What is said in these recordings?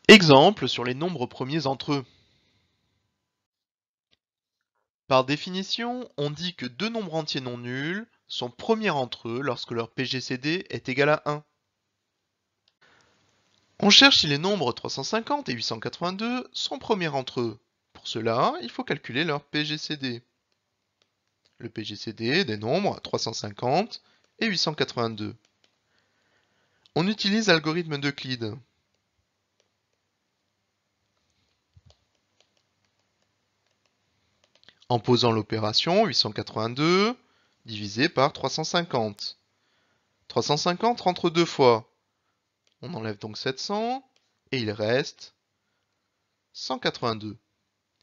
Exemple sur les nombres premiers entre eux. Par définition, on dit que deux nombres entiers non nuls sont premiers entre eux lorsque leur PGCD est égal à 1. On cherche si les nombres 350 et 882 sont premiers entre eux. Pour cela, il faut calculer leur PGCD. Le PGCD des nombres 350 et 882. On utilise l'algorithme d'Euclide. En posant l'opération 882 divisé par 350. 350 rentre deux fois. On enlève donc 700 et il reste 182.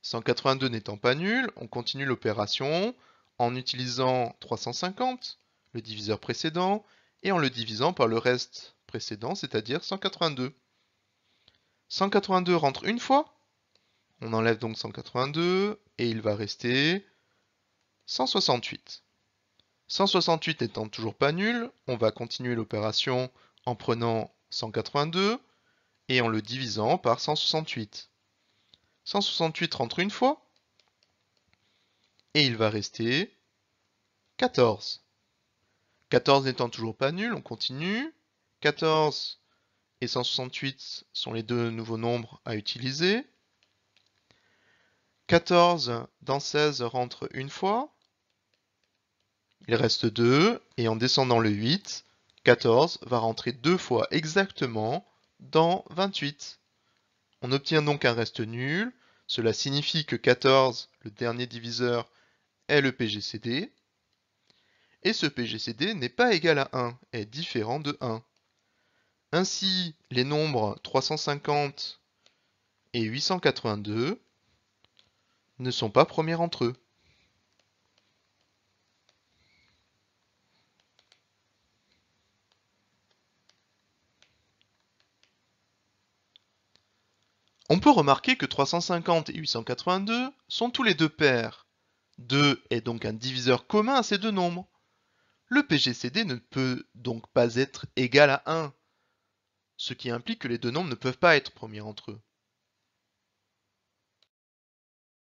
182 n'étant pas nul, on continue l'opération en utilisant 350, le diviseur précédent, et en le divisant par le reste précédent, c'est-à-dire 182. 182 rentre une fois, on enlève donc 182 et il va rester 168. 168 n'étant toujours pas nul, on va continuer l'opération en prenant 182 et en le divisant par 168. 168 rentre une fois et il va rester 14. 14 n'étant toujours pas nul, on continue. 14 et 168 sont les deux nouveaux nombres à utiliser. 14 dans 16 rentre une fois. Il reste 2, et en descendant le 8, 14 va rentrer deux fois exactement dans 28. On obtient donc un reste nul. Cela signifie que 14, le dernier diviseur, est le PGCD. Et ce PGCD n'est pas égal à 1, est différent de 1. Ainsi, les nombres 350 et 882 ne sont pas premiers entre eux. On peut remarquer que 350 et 882 sont tous les deux pairs. 2 est donc un diviseur commun à ces deux nombres. Le PGCD ne peut donc pas être égal à 1, ce qui implique que les deux nombres ne peuvent pas être premiers entre eux.